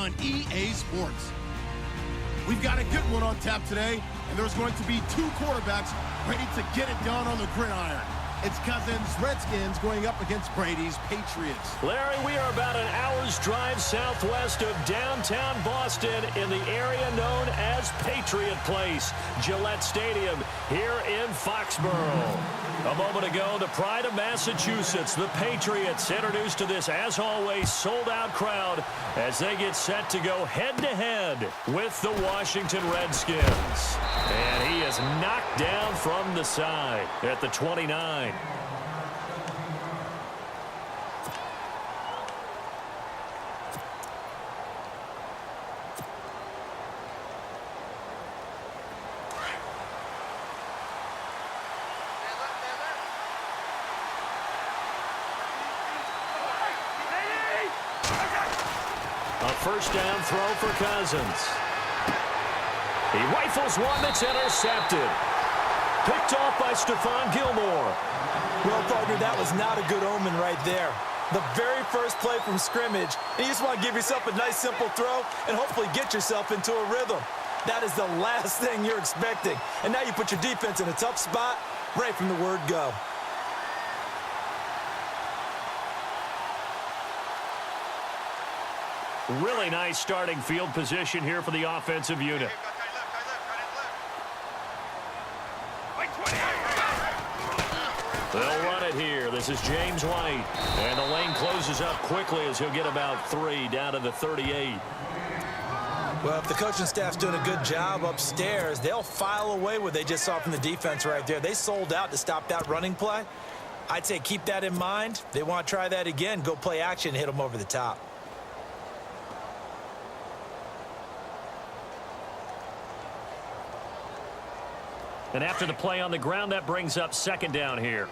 on EA Sports. We've got a good one on tap today, and there's going to be two quarterbacks ready to get it done on the gridiron. It's Cousins' Redskins going up against Brady's Patriots. Larry, we are about an hour's drive southwest of downtown Boston in the area known as Patriot Place, Gillette Stadium here in Foxborough. A moment ago, the pride of Massachusetts, the Patriots, introduced to this, as always, sold-out crowd as they get set to go head-to-head with the Washington Redskins. And he is knocked down from the side at the 29. A first down throw for Cousins. He rifles one that's intercepted. Picked off by Stephon Gilmore. Well, partner, that was not a good omen right there. The very first play from scrimmage, and you just want to give yourself a nice, simple throw and hopefully get yourself into a rhythm. That is the last thing you're expecting. And now you put your defense in a tough spot right from the word go. Really nice starting field position here for the offensive unit. They'll run it here. This is James White. And the lane closes up quickly as he'll get about 3 down to the 38. Well, if the coaching staff's doing a good job upstairs, they'll file away what they just saw from the defense right there. They sold out to stop that running play. I'd say keep that in mind. They want to try that again. Go play action, hit them over the top. And after the play on the ground, that brings up second down here.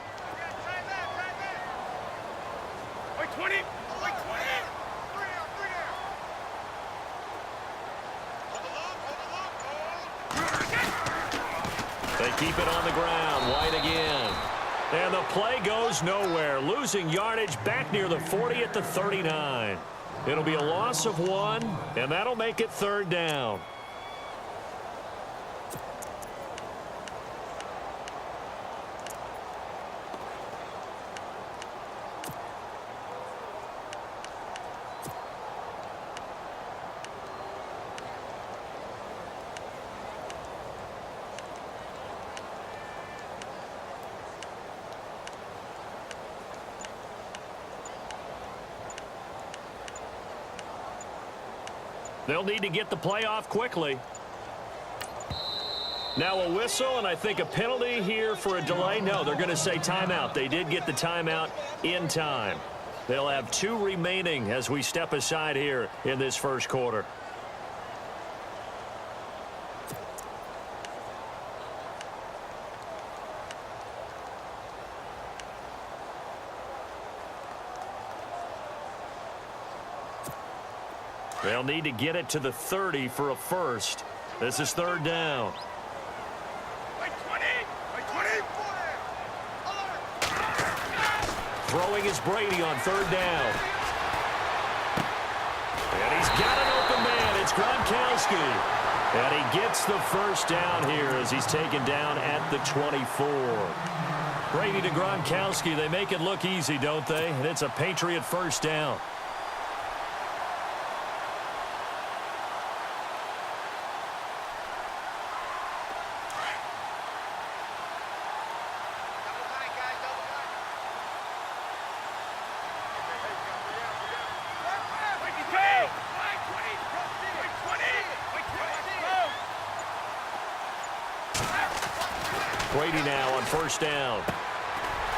They keep it on the ground. White again. And the play goes nowhere. Losing yardage back near the 40 at the 39. It'll be a loss of 1, and that'll make it third down. They'll need to get the play off quickly. Now a whistle, and I think a penalty here for a delay. No, they're going to say timeout. They did get the timeout in time. They'll have 2 remaining as we step aside here in this first quarter. They'll need to get it to the 30 for a first. This is third down. Throwing is Brady on third down. And he's got an open man. It's Gronkowski. And he gets the first down here as he's taken down at the 24. Brady to Gronkowski. They make it look easy, don't they? And it's a Patriot first down. Brady now on first down.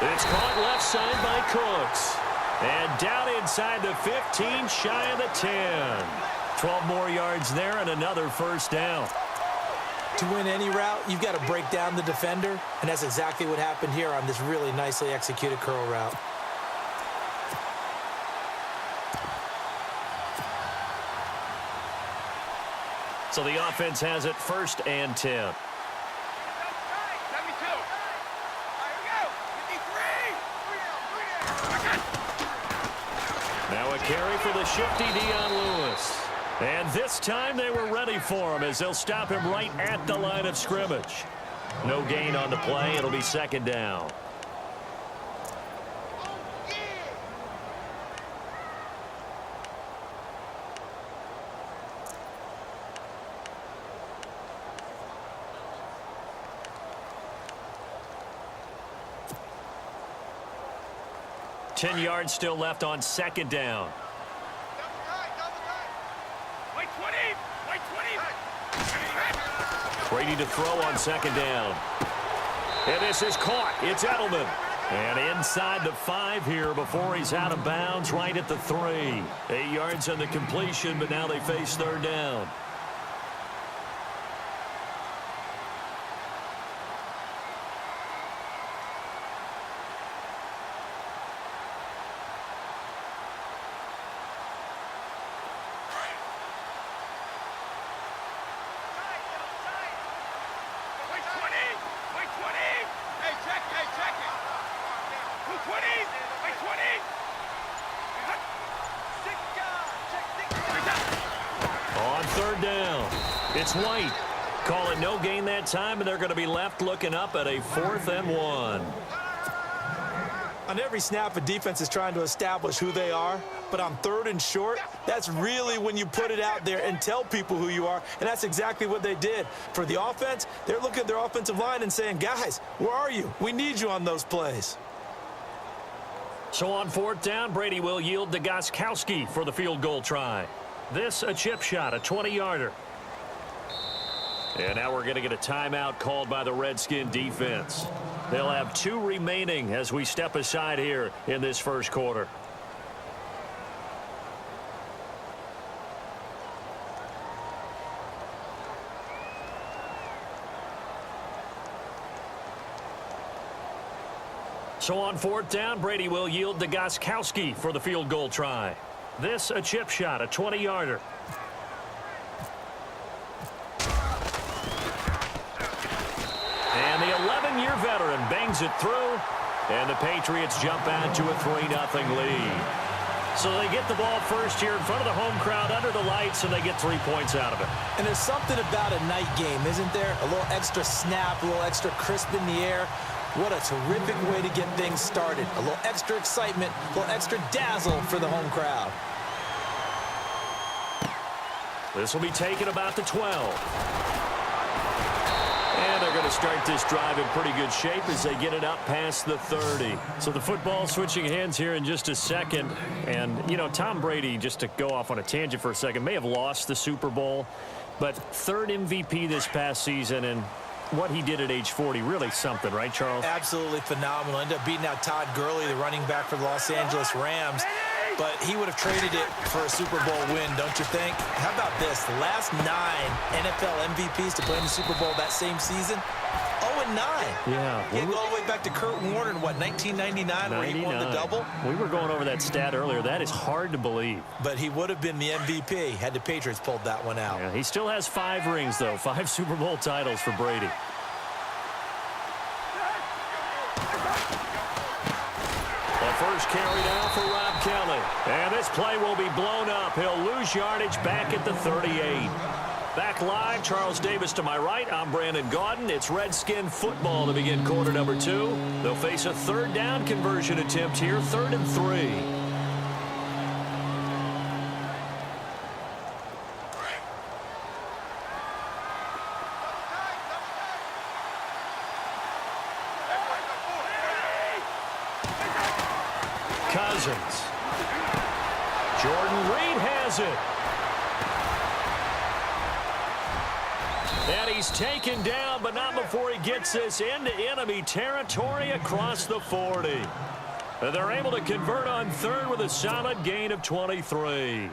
It's caught left side by Cooks. And down inside the 15, shy of the 10. 12 more yards there and another first down. To win any route, you've got to break down the defender, and that's exactly what happened here on this really nicely executed curl route. So the offense has it first and 10. Now a carry for the shifty Dion Lewis. And this time they were ready for him as they'll stop him right at the line of scrimmage. No gain on the play. It'll be second down. Ten yards still left on second down. Brady to throw on second down. And this is caught. It's Edelman. And inside the 5 here before he's out of bounds right at the 3. 8 yards on the completion, but now they face third down. On third down, it's White. Call it no gain that time, and they're going to be left looking up at a 4th and 1. On every snap, a defense is trying to establish who they are, but on 3rd and short, that's really when you put it out there and tell people who you are, and that's exactly what they did. For the offense, they're looking at their offensive line and saying, guys, where are you? We need you on those plays. So on 4th down, Brady will yield to Gostkowski for the field goal try. This a chip shot, a 20-yarder. And now we're going to get a timeout called by the Redskin defense. They'll have 2 remaining as we step aside here in this first quarter. So on 4th down, Brady will yield to Gostkowski for the field goal try. This a chip shot, a 20-yarder. And the 11-year veteran bangs it through, and the Patriots jump out to a 3-0 lead. So they get the ball first here in front of the home crowd under the lights, and they get 3 points out of it. And there's something about a night game, isn't there? A little extra snap, a little extra crisp in the air. What a terrific way to get things started. A little extra excitement, a little extra dazzle for the home crowd. This will be taken about the 12. And they're going to start this drive in pretty good shape as they get it up past the 30. So the football switching hands here in just a second. And, you know, Tom Brady, just to go off on a tangent for a second, may have lost the Super Bowl, but 3rd MVP this past season, and what he did at age 40, really something, right, Charles? Absolutely phenomenal. Ended up beating out Todd Gurley, the running back for the Los Angeles Rams. But he would have traded it for a Super Bowl win, don't you think? How about this? The last 9 NFL MVPs to play in the Super Bowl that same season, 0-9. Yeah. Getting all the way back to Kurt Warner in, what, 1999, where he won the double? We were going over that stat earlier. That is hard to believe. But he would have been the MVP had the Patriots pulled that one out. Yeah, he still has 5 rings, though. 5 Super Bowl titles for Brady. First carry down for Rob Kelly. And this play will be blown up. He'll lose yardage back at the 38. Back live, Charles Davis to my right. I'm Brandon Gaudin. It's Redskin football to begin quarter number 2. They'll face a 3rd down conversion attempt here, 3rd and 3. Cousins. Jordan Reed has it. And he's taken down, but not before he gets this into enemy territory across the 40. And they're able to convert on 3rd with a solid gain of 23.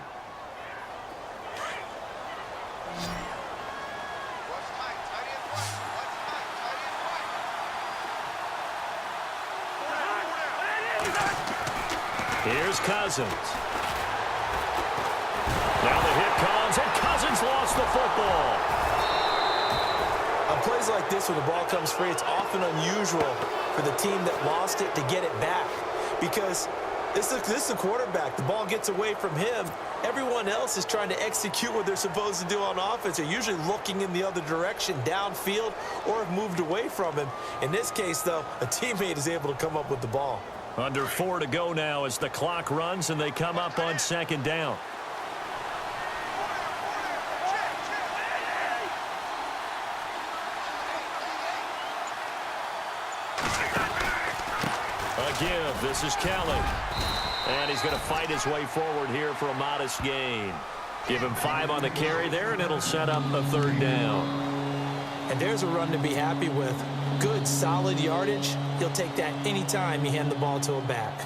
Here's Cousins. Now the hit comes, and Cousins lost the football. On plays like this, when the ball comes free, it's often unusual for the team that lost it to get it back. Because This is the quarterback. The ball gets away from him. Everyone else is trying to execute what they're supposed to do on offense. They're usually looking in the other direction, downfield, or have moved away from him. In this case, though, a teammate is able to come up with the ball. Under 4 to go now as the clock runs and they come up on second down. A give. This is Kelly. And he's going to fight his way forward here for a modest gain. Give him 5 on the carry there, and it'll set up a third down. And there's a run to be happy with. Good, solid yardage. He'll take that anytime you hand the ball to a back.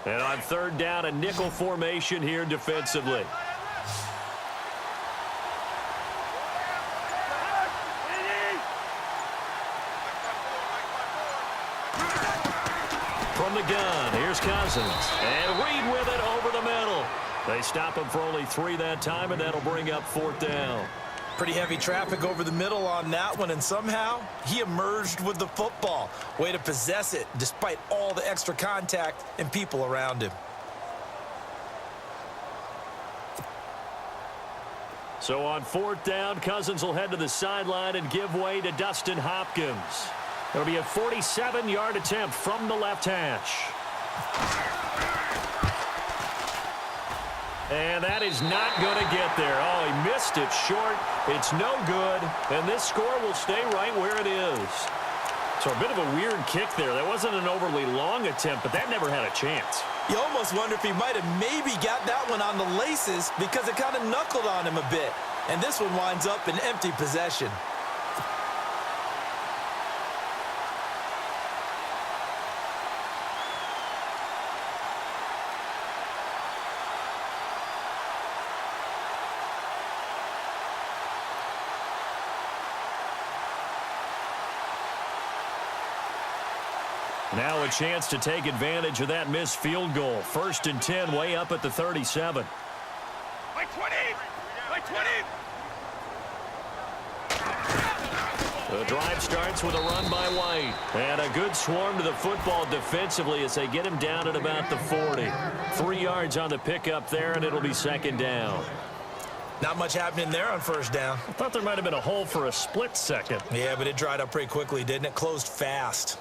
And on third down, a nickel formation here defensively. From the gun, here's Cousins. And Reed with it over the middle. They stop him for only 3 that time, and that'll bring up fourth down. Pretty heavy traffic over the middle on that one, and somehow he emerged with the football. Way to possess it, despite all the extra contact and people around him. So on fourth down, Cousins will head to the sideline and give way to Dustin Hopkins. It'll be a 47-yard attempt from the left hash. And that is not going to get there. Oh, he missed it short. It's no good. And this score will stay right where it is. So a bit of a weird kick there. That wasn't an overly long attempt, but that never had a chance. You almost wonder if he might have maybe got that one on the laces because it kind of knuckled on him a bit. And this one winds up in empty possession. Now a chance to take advantage of that missed field goal. 1st and 10, way up at the 37. By 20! By 20! The drive starts with a run by White. And a good swarm to the football defensively as they get him down at about the 40. 3 yards on the pickup there, and it'll be second down. Not much happening there on first down. I thought there might have been a hole for a split second. Yeah, but it dried up pretty quickly, didn't it? Closed fast.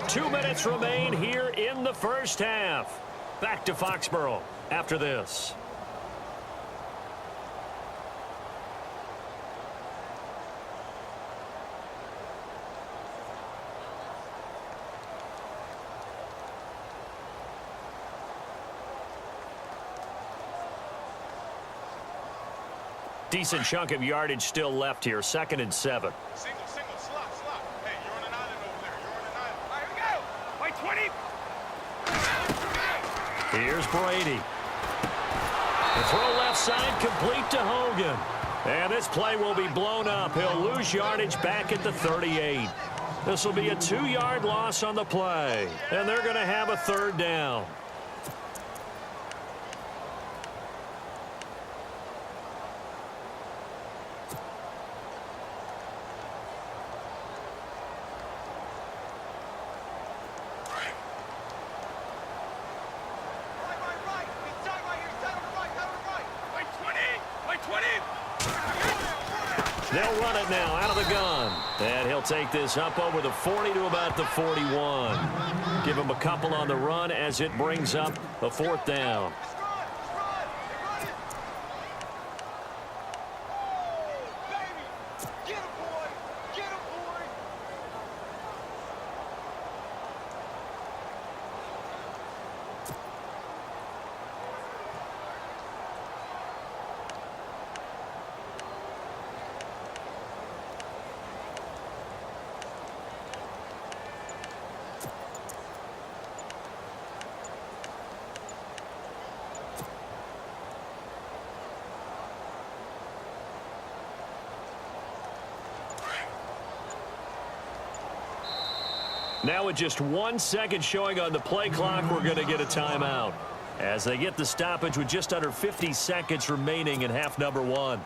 Two minutes remain here in the first half. Back to Foxborough after this. Decent chunk of yardage still left here. 2nd and 7. Single, slot. Hey, you're on an island over there. You're on an island. All right, here we go. By 20. Here's Brady. The throw left side complete to Hogan. And this play will be blown up. He'll lose yardage back at the 38. This will be a 2-yard loss on the play. And they're going to have a third down. They'll run it now out of the gun. And he'll take this up over the 40 to about the 41. Give him a couple on the run as it brings up a fourth down. Now with just 1 second showing on the play clock, we're going to get a timeout as they get the stoppage with just under 50 seconds remaining in half number 1.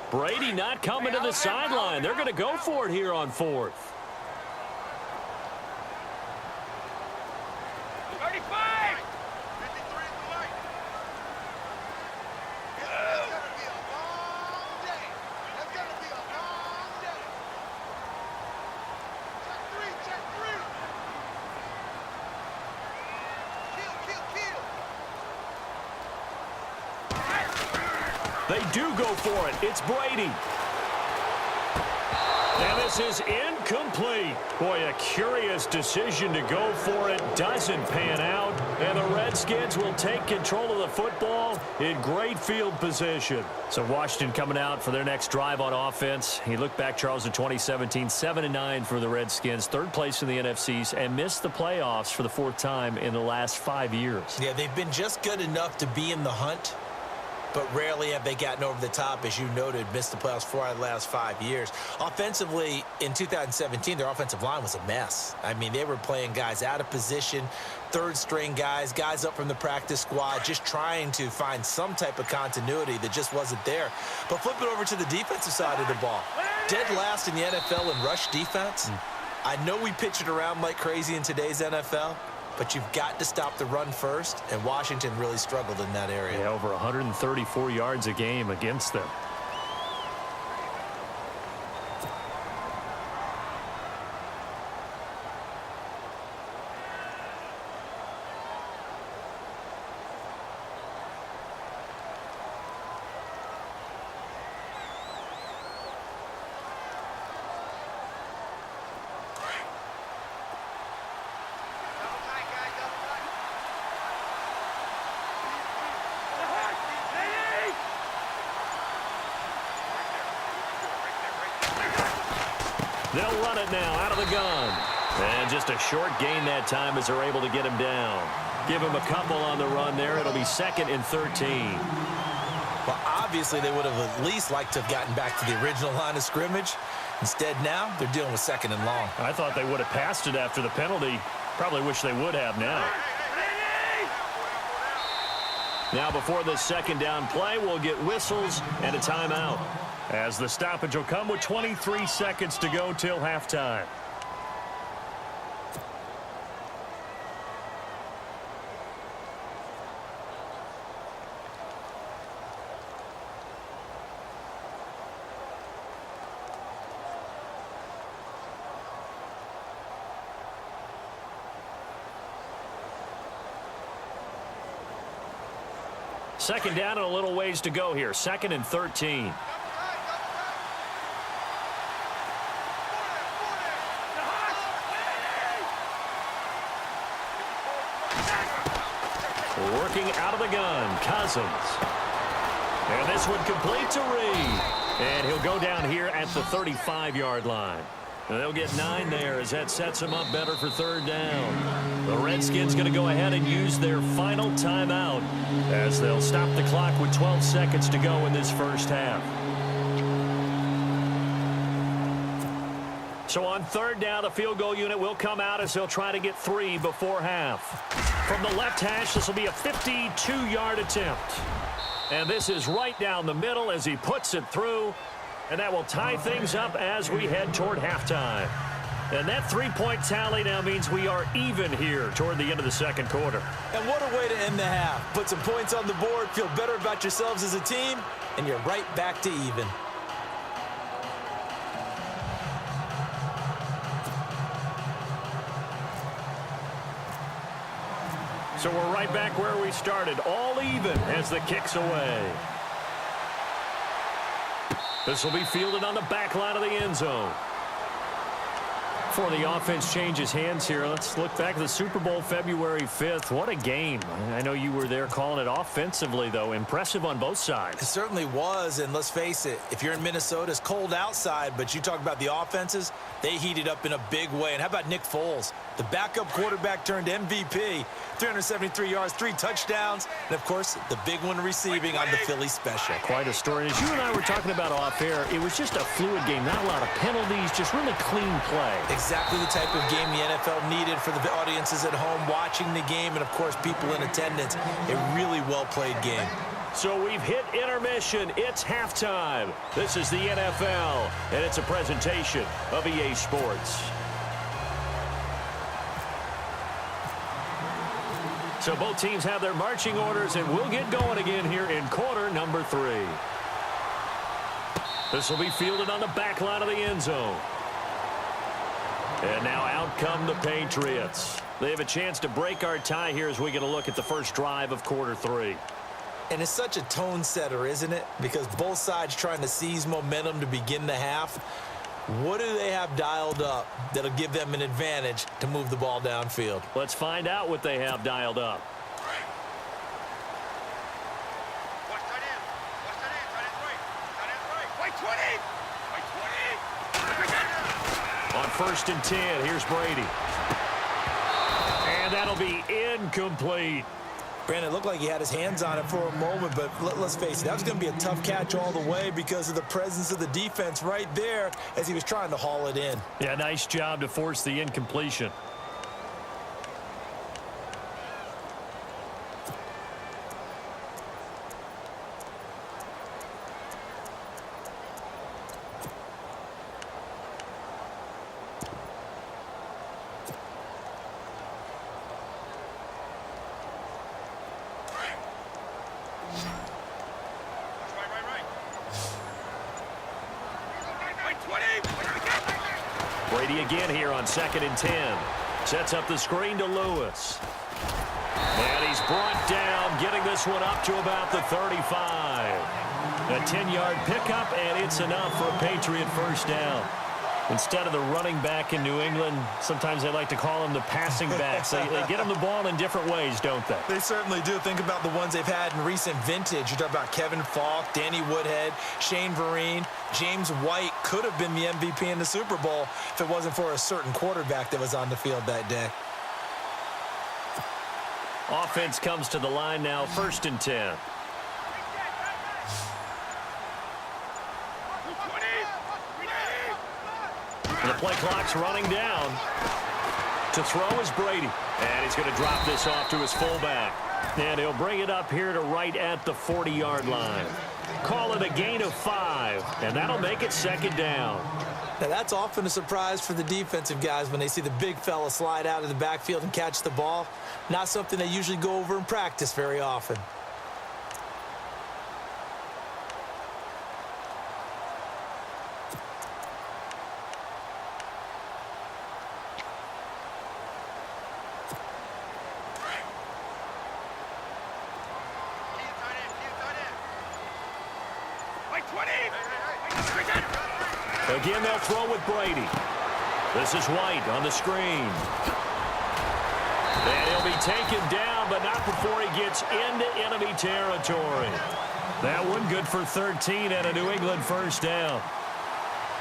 Brady not coming to the sideline. They're going to go for it here on 4th. 35! 53 is the light. It's going to be a long day. It's going to be a long day. Check 3, check 3. Kill, kill, kill. They do go for it. It's Brady. And this is incomplete. Boy, a curious decision to go for it. Doesn't pan out. And the Redskins will take control of the football in great field position. So Washington coming out for their next drive on offense. He looked back, Charles, in 2017, 7-9 for the Redskins, 3rd place in the NFCs, and missed the playoffs for the 4th time in the last 5 years. Yeah, they've been just good enough to be in the hunt, but rarely have they gotten over the top. As you noted, missed the playoffs 4 out of the last 5 years. Offensively, in 2017, their offensive line was a mess. I mean, they were playing guys out of position, 3rd-string guys, guys up from the practice squad, just trying to find some type of continuity that just wasn't there. But flip it over to the defensive side of the ball. Dead last in the NFL in rush defense. I know we pitch it around like crazy in today's NFL, but you've got to stop the run first, and Washington really struggled in that area. Yeah, over 134 yards a game against them. They'll run it now out of the gun. And just a short gain that time as they're able to get him down. Give him a couple on the run there. It'll be 2nd and 13. Well, obviously, they would have at least liked to have gotten back to the original line of scrimmage. Instead, now they're dealing with 2nd and long. I thought they would have passed it after the penalty. Probably wish they would have now. Now, before this 2nd down play, we'll get whistles and a timeout, as the stoppage will come with 23 seconds to go till halftime. Second down and a little ways to go here. 2nd and 13. Working out of the gun, Cousins. And this one complete to Reed. And he'll go down here at the 35-yard line. And they'll get 9 there as that sets them up better for 3rd down. The Redskins going to go ahead and use their final timeout as they'll stop the clock with 12 seconds to go in this first half. So on 3rd down, the field goal unit will come out as they'll try to get 3 before half. From the left hash, this will be a 52-yard attempt. And this is right down the middle as he puts it through. And that will tie things up as we head toward halftime. And that 3-point tally now means we are even here toward the end of the 2nd quarter. And what a way to end the half. Put some points on the board, feel better about yourselves as a team, and you're right back to even. So we're right back where we started, all even as the kick's away. This will be fielded on the back line of the end zone. before the offense changes hands here, let's look back at the Super Bowl February 5th. What a game. I know you were there calling it offensively, though. Impressive on both sides. It certainly was, and let's face it, if you're in Minnesota, it's cold outside, but you talk about the offenses, they heated up in a big way. And how about Nick Foles? The backup quarterback turned MVP, 373 yards, 3 touchdowns, and, of course, the big one receiving on the Philly special. Quite a story. As you and I were talking about off air, it was just a fluid game, not a lot of penalties, just really clean play. Exactly the type of game the NFL needed for the audiences at home watching the game and, of course, people in attendance. A really well-played game. So we've hit intermission. It's halftime. This is the NFL, and it's a presentation of EA Sports. So both teams have their marching orders, and we'll get going again here in quarter number 3. This will be fielded on the back line of the end zone. And now out come the Patriots. They have a chance to break our tie here as we get a look at the first drive of quarter 3. And it's such a tone setter, isn't it? Because both sides trying to seize momentum to begin the half. What do they have dialed up that'll give them an advantage to move the ball downfield? Let's find out what they have dialed up. Watch tight end. Watch tight end. Tight end's right. Tight end's right. White 20. White 20. On 1st and 10, here's Brady. And that'll be incomplete. Brandon, it looked like he had his hands on it for a moment, but let's face it, that was going to be a tough catch all the way because of the presence of the defense right there as he was trying to haul it in. Yeah, nice job to force the incompletion. Brady again here on 2nd and 10. Sets up the screen to Lewis. And he's brought down, getting this one up to about the 35. A 10-yard pickup, and it's enough for a Patriot first down. Instead of the running back in New England, sometimes they like to call them the passing backs. They get them the ball in different ways, don't they? They certainly do. Think about the ones they've had in recent vintage. You talk about Kevin Falk, Danny Woodhead, Shane Vereen. James White could have been the MVP in the Super Bowl if it wasn't for a certain quarterback that was on the field that day. Offense comes to the line now, 1st and 10. The play clock's running down. To throw is Brady. And he's going to drop this off to his fullback. And he'll bring it up here to right at the 40-yard line. Call it a gain of 5. And that'll make it 2nd down. Now, that's often a surprise for the defensive guys when they see the big fella slide out of the backfield and catch the ball. Not something they usually go over in practice very often. Again, they'll throw with Brady. This is White on the screen. And he'll be taken down, but not before he gets into enemy territory. That one good for 13 and a New England first down.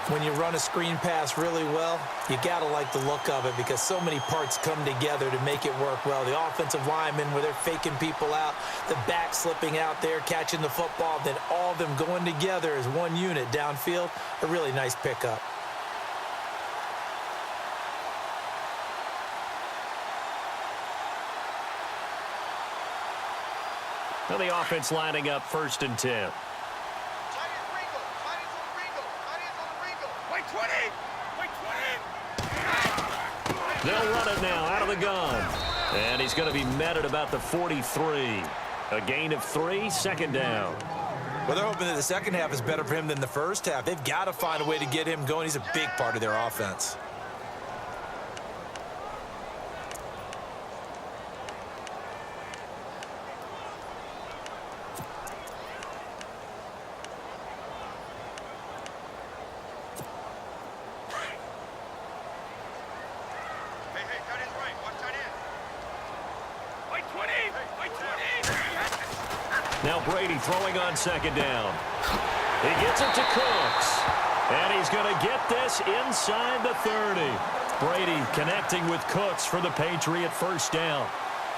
When you run a screen pass really well, you got to like the look of it because so many parts come together to make it work well. The offensive linemen, where they're faking people out, the back slipping out there, catching the football, then all of them going together as one unit downfield, a really nice pickup. Now the offense lining up 1st and 10. They'll run it now out of the gun. And he's going to be met at about the 43. A gain of 3, 2nd down. Well, they're hoping that the second half is better for him than the first half. They've got to find a way to get him going. He's a big part of their offense. Now Brady throwing on second down. He gets it to Cooks. And he's going to get this inside the 30. Brady connecting with Cooks for the Patriot first down.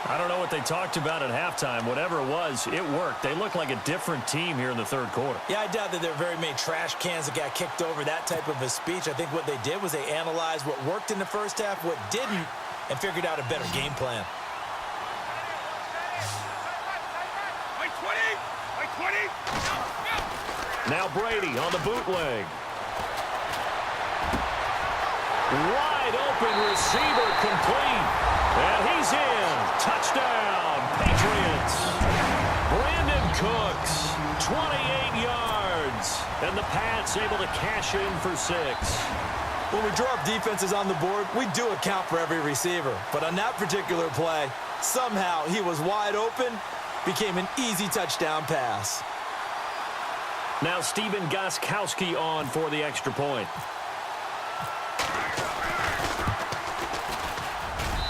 I don't know what they talked about at halftime. Whatever it was, it worked. They look like a different team here in the third quarter. Yeah, I doubt that there are very many trash cans that got kicked over that type of a speech. I think what they did was they analyzed what worked in the first half, what didn't, and figured out a better game plan. Now Brady on the bootleg. Wide open receiver complete. And he's in. Touchdown, Patriots. Brandon Cooks, 28 yards. And the Pats able to cash in for 6. When we draw up defenses on the board, we do account for every receiver. But on that particular play, somehow he was wide open, became an easy touchdown pass. Now Steven Gostkowski on for the extra point.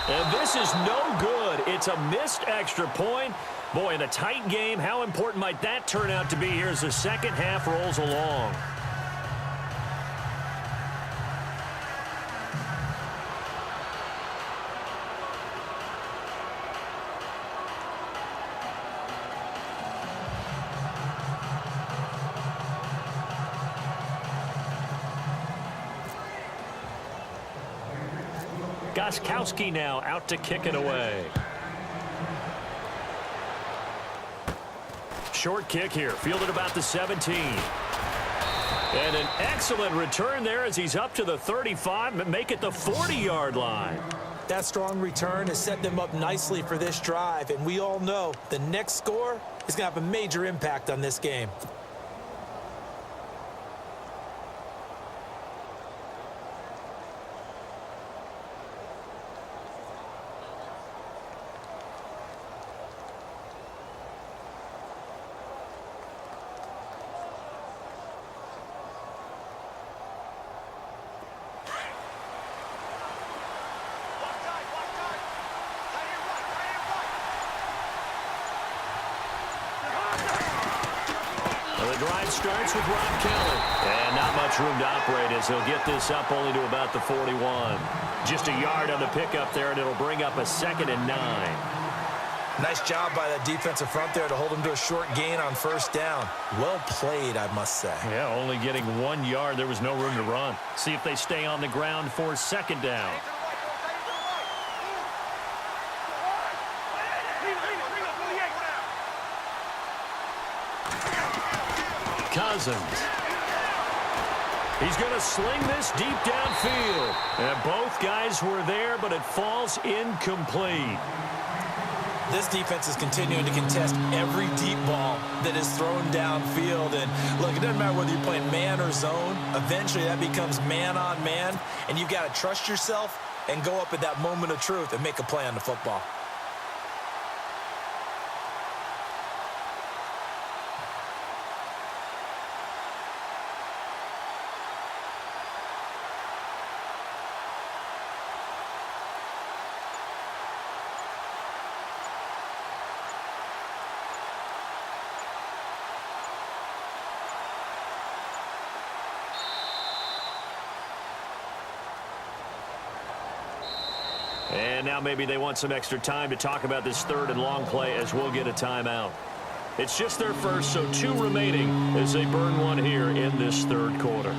And this is no good. It's a missed extra point. Boy, in a tight game, how important might that turn out to be here as the second half rolls along? Gostkowski now out to kick it away. Short kick here, fielded about the 17. And an excellent return there as he's up to the 35, make it the 40-yard line. That strong return has set them up nicely for this drive, and we all know the next score is going to have a major impact on this game. Starts with Rob Kelly. And not much room to operate as he'll get this up only to about the 41. Just a yard on the pickup there, and it'll bring up a 2nd and 9. Nice job by that defensive front there to hold him to a short gain on first down. Well played, I must say. Yeah, only getting 1 yard. There was no room to run. See if they stay on the ground for second down. Cousins. He's going to sling this deep downfield. And both guys were there, but it falls incomplete. This defense is continuing to contest every deep ball that is thrown downfield. And look, it doesn't matter whether you're playing man or zone. Eventually that becomes man on man. And you've got to trust yourself and go up at that moment of truth and make a play on the football. And now maybe they want some extra time to talk about this third and long play as we'll get a timeout. It's just their first, so 2 remaining as they burn one here in this third quarter.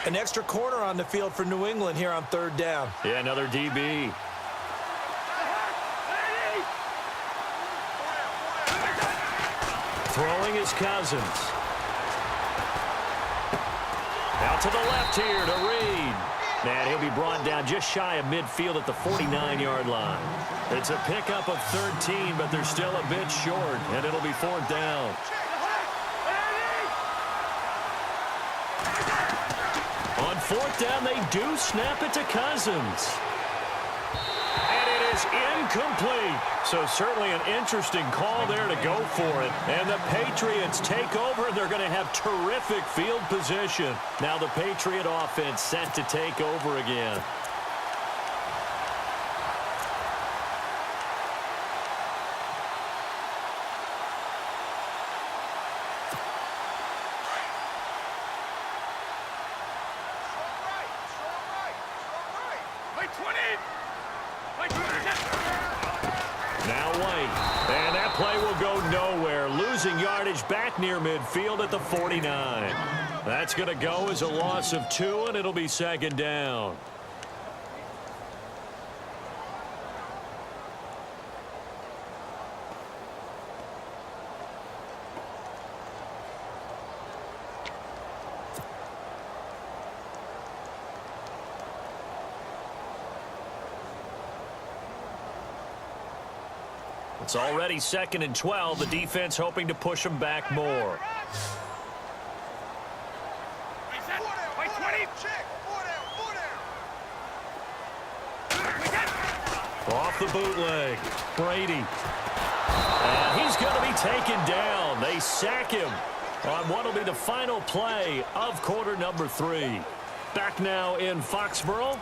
An extra corner on the field for New England here on third down. Yeah, another DB. Throwing is Cousins. Out to the left here to Reed. And he'll be brought down just shy of midfield at the 49-yard line. It's a pickup of 13, but they're still a bit short, and it'll be 4th down. On 4th down, they do snap it to Cousins. is incomplete. So certainly an interesting call there to go for it. And the Patriots take over. They're going to have terrific field position. Now the Patriot offense set to take over again. Now White, and that play will go nowhere, losing yardage back near midfield at the 49. That's going to go as a loss of 2, and it'll be second down. It's already 2nd and 12. The defense hoping to push them back more. Off the bootleg. Brady. And he's going to be taken down. They sack him on what will be the final play of quarter number 3. Back now in Foxborough.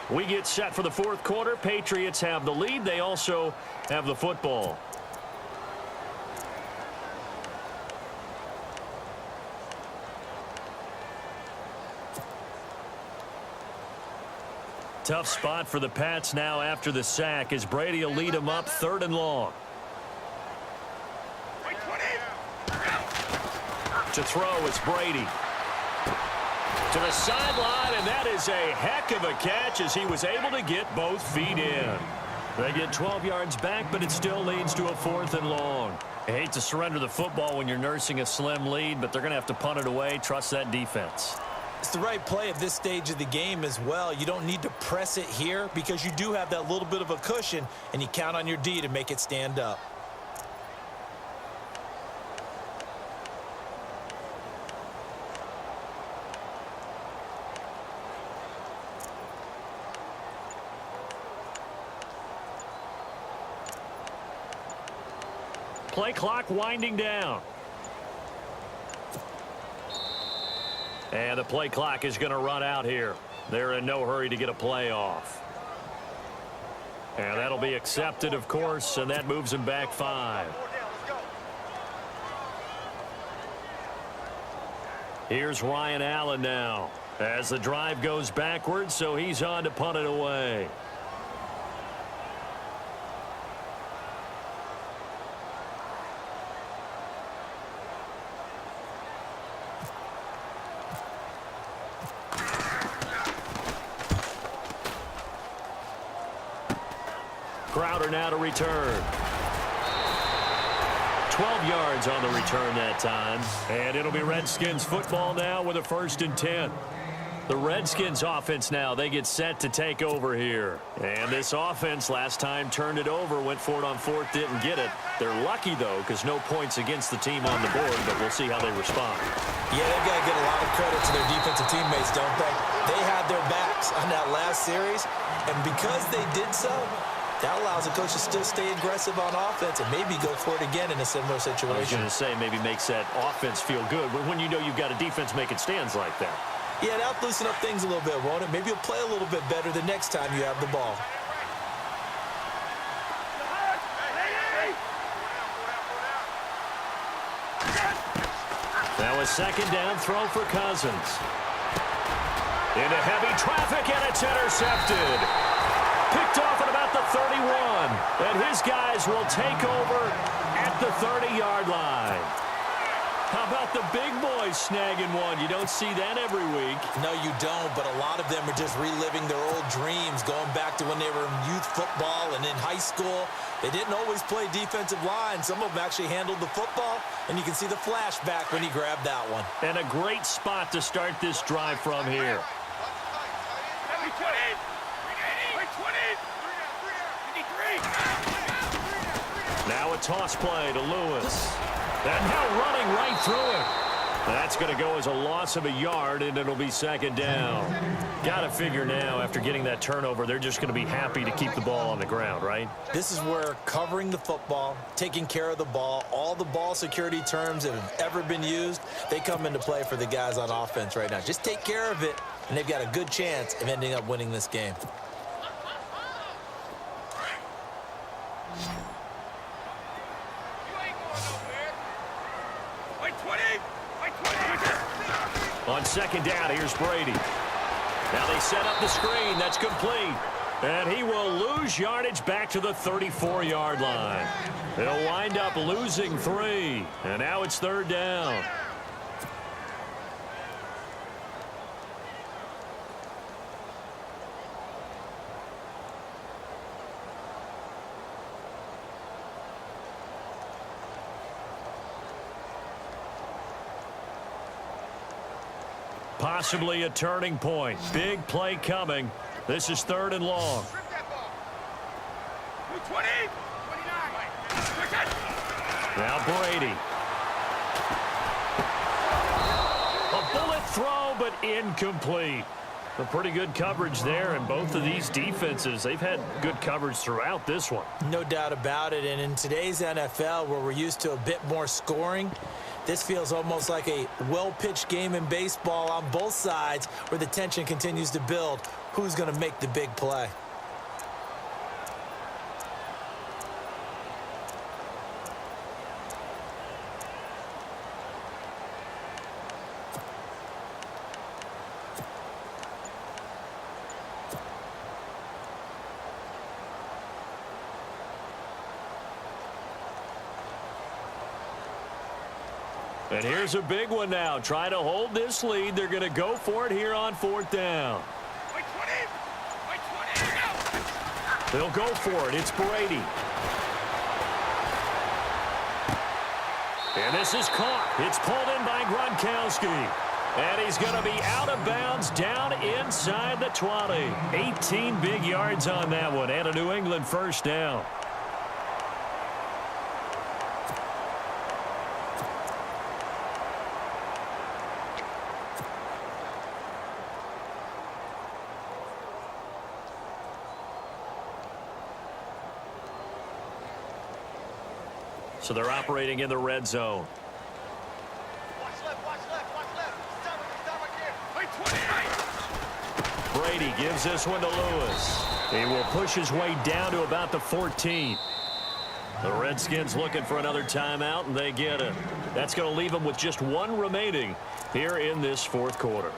We get set for the 4th quarter. Patriots have the lead. They also have the football. Tough spot for the Pats now after the sack as Brady will lead them up 3rd and long. To throw, it's Brady. To the sideline, and that is a heck of a catch as he was able to get both feet in. They get 12 yards back, but it still leads to a 4th and long. I hate to surrender the football when you're nursing a slim lead, but they're going to have to punt it away. Trust that defense. It's the right play at this stage of the game as well. You don't need to press it here because you do have that little bit of a cushion, and you count on your D to make it stand up. Play clock winding down. And the play clock is going to run out here. They're in no hurry to get a play off. And that'll be accepted, of course, and that moves them back 5. Here's Ryan Allen now as the drive goes backwards, so he's on to punt it away. Crowder now to return. 12 yards on the return that time. And it'll be Redskins football now with a 1st and 10. The Redskins offense now, they get set to take over here. And this offense last time turned it over, went for it on 4th, didn't get it. They're lucky, though, because no points against the team on the board, but we'll see how they respond. Yeah, they've got to get a lot of credit to their defensive teammates, don't they? They had their backs on that last series, and because they did so, that allows the coach to still stay aggressive on offense and maybe go for it again in a similar situation. I was going to say maybe makes that offense feel good, but when you know you've got a defense making stands like that. Yeah, that'll loosen up things a little bit, won't it? Maybe you'll play a little bit better the next time you have the ball. Now a 2nd down throw for Cousins. Into heavy traffic, and it's intercepted. Picked off at about the 31. And his guys will take over at the 30-yard line. How about the big boys snagging one? You don't see that every week. No, you don't, but a lot of them are just reliving their old dreams, going back to when they were in youth football and in high school. They didn't always play defensive line. Some of them actually handled the football, and you can see the flashback when he grabbed that one. And a great spot to start this drive from here. Now a toss play to Lewis. And now running right through it. That's going to go as a loss of a yard, and it'll be second down. Got to figure now, after getting that turnover, they're just going to be happy to keep the ball on the ground, right? This is where covering the football, taking care of the ball, all the ball security terms that have ever been used, they come into play for the guys on offense right now. Just take care of it, and they've got a good chance of ending up winning this game. On second down, here's Brady. Now they set up the screen. That's complete. And he will lose yardage back to the 34-yard line. They'll wind up losing 3. And now it's third down. Possibly a turning point. Big play coming. This is third and long. Now Brady. A bullet throw, but incomplete. A pretty good coverage there, and both of these defenses, they've had good coverage throughout this one. No doubt about it, and in today's NFL, where we're used to a bit more scoring, this feels almost like a well-pitched game in baseball on both sides where the tension continues to build. Who's going to make the big play? And here's a big one now. Trying to hold this lead. They're going to go for it here on fourth down. They'll go for it. It's Brady. And this is caught. It's pulled in by Gronkowski. And he's going to be out of bounds down inside the 20. 18 big yards on that one. And a New England first down. So they're operating in the red zone. Brady gives this one to Lewis. He will push his way down to about the 14. The Redskins looking for another timeout, and they get it. That's going to leave them with just one remaining here in this fourth quarter.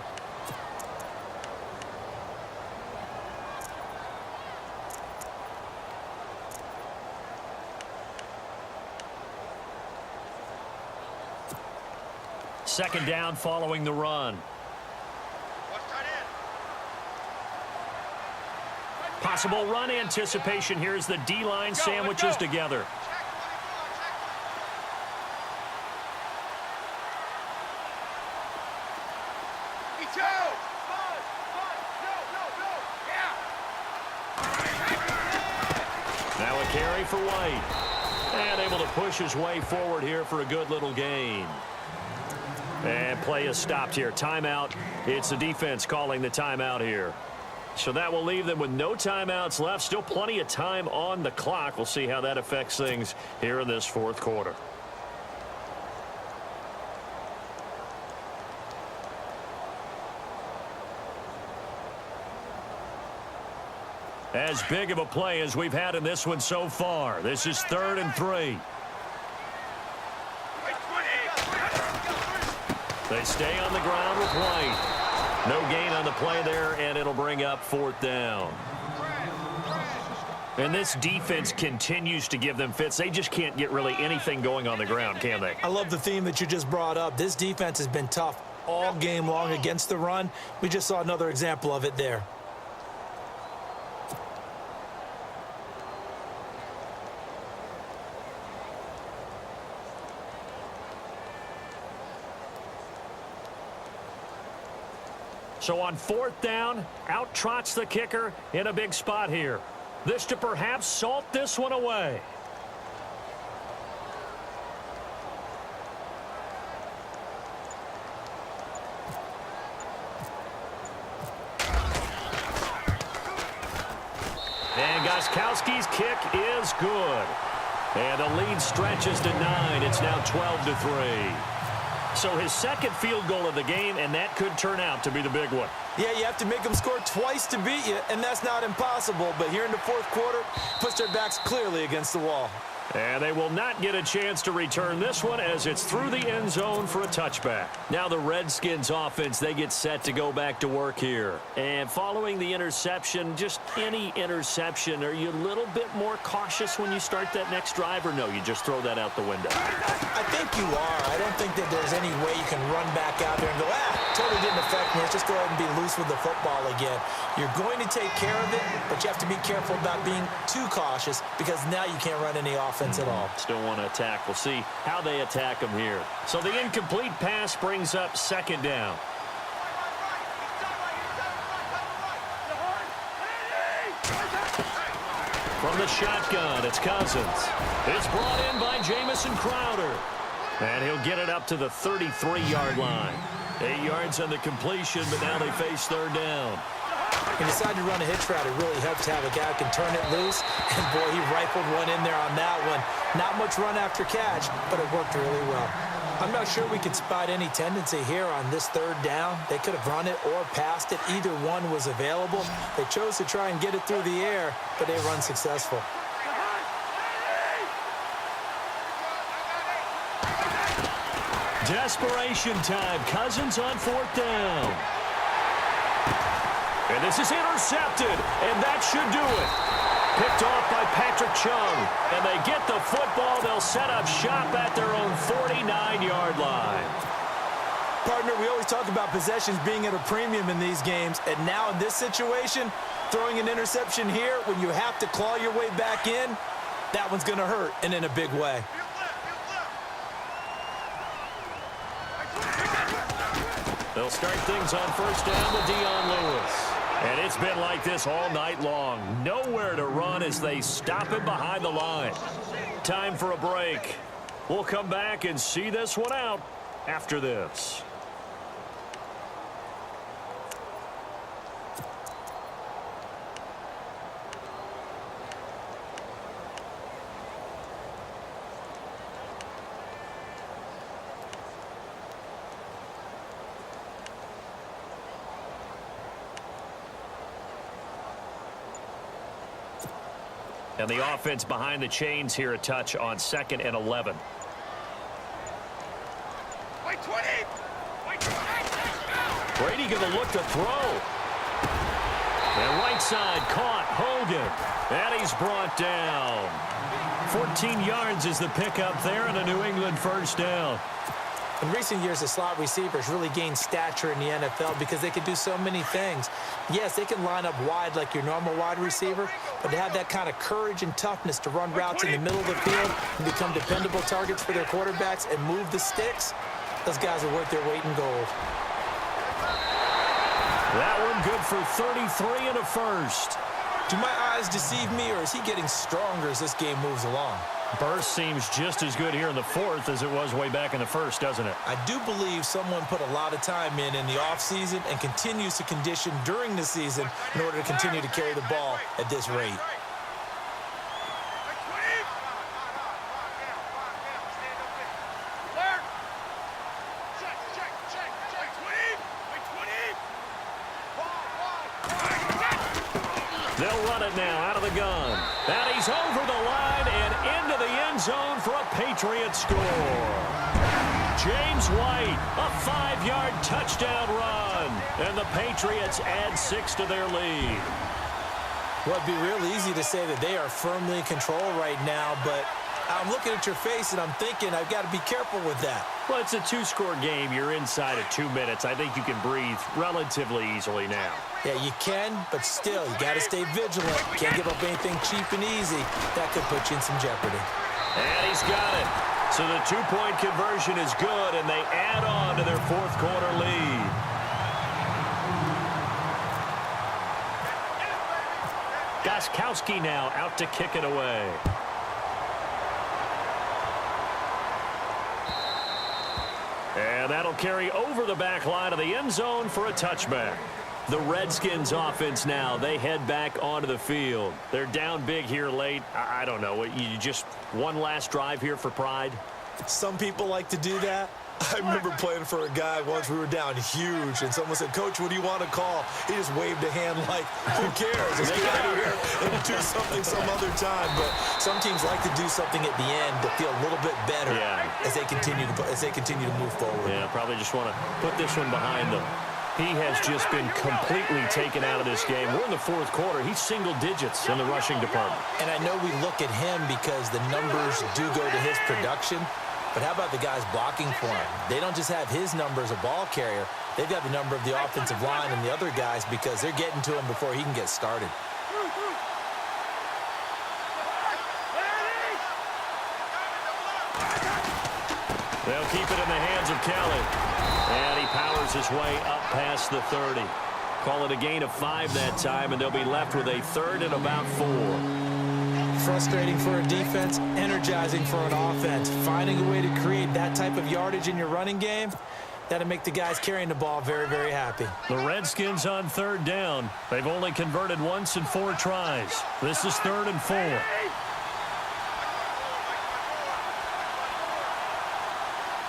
Second down following the run. Possible run anticipation. Here's the D-line sandwiches together. Now a carry for White. And able to push his way forward here for a good little gain. And play is stopped here. Timeout. It's the defense calling the timeout here. So that will leave them with no timeouts left. Still plenty of time on the clock. We'll see how that affects things here in this fourth quarter. As big of a play as we've had in this one so far. This is 3rd and 3. They stay on the ground with White. No gain on the play there, and it'll bring up 4th down. And this defense continues to give them fits. They just can't get really anything going on the ground, can they? I love the theme that you just brought up. This defense has been tough all game long against the run. We just saw another example of it there. So on 4th down, out trots the kicker in a big spot here. This to perhaps salt this one away. Gronkowski's kick is good. And the lead stretches to 9. It's now 12-3. So his second field goal of the game, and that could turn out to be the big one. Yeah, you have to make them score twice to beat you, and that's not impossible. But here in the fourth quarter, puts their backs clearly against the wall. And they will not get a chance to return this one as it's through the end zone for a touchback. Now the Redskins offense, they get set to go back to work here. And following the interception, just any interception, are you a little bit more cautious when you start that next drive, or no, you just throw that out the window? I think you are. I don't think that there's any way you can run back out there and go, totally didn't affect me. Let's just go ahead and be loose with the football again. You're going to take care of it, but you have to be careful about being too cautious because now you can't run any offense at all. Still want to attack. We'll see how they attack them here. So the incomplete pass brings up second down. From the shotgun, it's Cousins. It's brought in by Jamison Crowder. And he'll get it up to the 33-yard line. 8 yards on the completion, but now they face third down. He decided to run a hitch route. It really helps to have a guy who can turn it loose. And, boy, he rifled one in there on that one. Not much run after catch, but it worked really well. I'm not sure we could spot any tendency here on this third down. They could have run it or passed it. Either one was available. They chose to try and get it through the air, but they run successful. Desperation time. Cousins on fourth down. And this is intercepted, and that should do it. Picked off by Patrick Chung, and they get the football. They'll set up shop at their own 49-yard line. Partner, we always talk about possessions being at a premium in these games, and now in this situation, throwing an interception here when you have to claw your way back in, that one's going to hurt, and in a big way. They'll start things on first down with Dion Lewis. And it's been like this all night long. Nowhere to run as they stop him behind the line. Time for a break. We'll come back and see this one out after this. And the offense behind the chains here, a touch on 2nd and 11. Brady going to look to throw. And right side caught Hogan. And he's brought down. 14 yards is the pickup there and a New England first down. In recent years, the slot receivers really gained stature in the NFL because they can do so many things. Yes, they can line up wide like your normal wide receiver, but to have that kind of courage and toughness to run routes in the middle of the field and become dependable targets for their quarterbacks and move the sticks, those guys are worth their weight in gold. That one good for 33 and a first. Do my eyes deceive me, or is he getting stronger as this game moves along? Burst seems just as good here in the fourth as it was way back in the first, doesn't it? I do believe someone put a lot of time in the offseason and continues to condition during the season in order to continue to carry the ball at this rate. They'll run it now out of the gun. And he's over the line and into the end zone for a Patriot score. James White, a 5-yard touchdown run. And the Patriots add 6 to their lead. Well, it'd be real easy to say that they are firmly in control right now, but I'm looking at your face and I'm thinking I've got to be careful with that. Well, it's a 2-score game. You're inside of 2 minutes. I think you can breathe relatively easily now. Yeah, you can, but still, you got to stay vigilant. Can't give up anything cheap and easy. That could put you in some jeopardy. And he's got it. So the 2-point conversion is good, and they add on to their fourth quarter lead. Gostkowski now out to kick it away. And that'll carry over the back line of the end zone for a touchback. The Redskins offense now, they head back onto the field. They're down big here late. I don't know. You just one last drive here for pride? Some people like to do that. I remember playing for a guy once. We were down huge, and someone said, "Coach, what do you want to call?" He just waved a hand like, who cares? Let's get out of here and do something some other time. But some teams like to do something at the end to feel a little bit better as they continue to move forward. Yeah, probably just want to put this one behind them. He has just been completely taken out of this game. We're in the fourth quarter. He's single digits in the rushing department. And I know we look at him because the numbers do go to his production. But how about the guys blocking for him? They don't just have his number as a ball carrier. They've got the number of the offensive line and the other guys because they're getting to him before he can get started. They'll keep it in the hands of Kelly. And he powers his way up past the 30. Call it a gain of 5 that time, and they'll be left with a third and about 4. Frustrating for a defense, energizing for an offense. Finding a way to create that type of yardage in your running game, that'll make the guys carrying the ball very, very happy. The Redskins on third down. They've only converted once in 4 tries. This is 3rd and 4.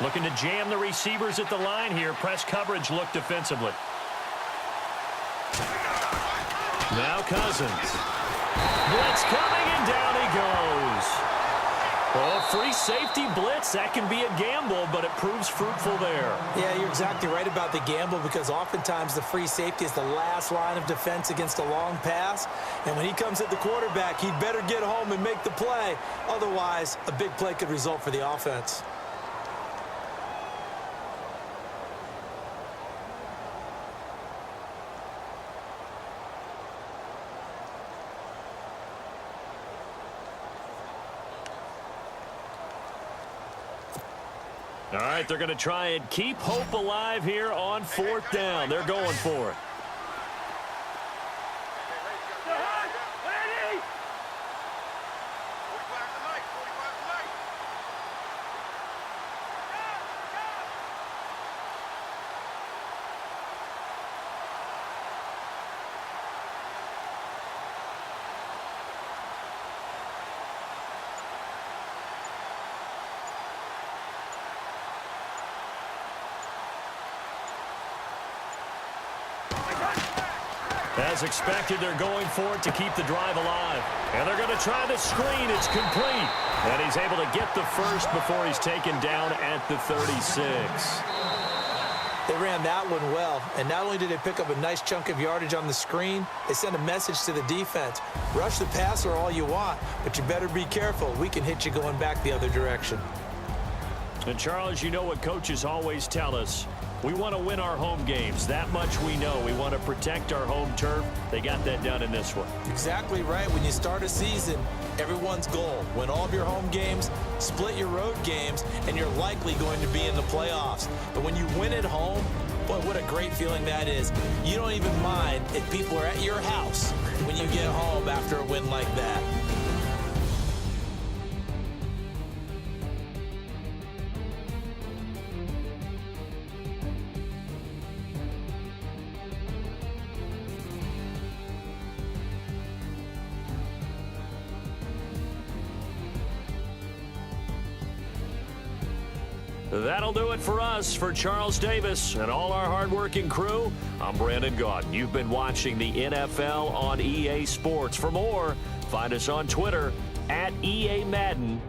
Looking to jam the receivers at the line here. Press coverage look defensively. Now Cousins. Blitz coming, and down he goes. Oh, free safety blitz. That can be a gamble, but it proves fruitful there. Yeah, you're exactly right about the gamble because oftentimes the free safety is the last line of defense against a long pass. And when he comes at the quarterback, he'd better get home and make the play. Otherwise, a big play could result for the offense. All right, they're going to try and keep hope alive here on 4th down. They're going for it. As expected, they're going for it to keep the drive alive. And they're going to try the screen. It's complete. And he's able to get the first before he's taken down at the 36. They ran that one well. And not only did they pick up a nice chunk of yardage on the screen, they sent a message to the defense. Rush the passer all you want, but you better be careful. We can hit you going back the other direction. And, Charles, you know what coaches always tell us. We want to win our home games. That much we know. We want to protect our home turf. They got that done in this one. Exactly right. When you start a season, everyone's goal, win all of your home games, split your road games, and you're likely going to be in the playoffs. But when you win at home, boy, what a great feeling that is. You don't even mind if people are at your house when you get home after a win like that. That'll do it for us. For Charles Davis and all our hardworking crew, I'm Brandon Gaudin. You've been watching the NFL on EA Sports. For more, find us on Twitter @EA Madden.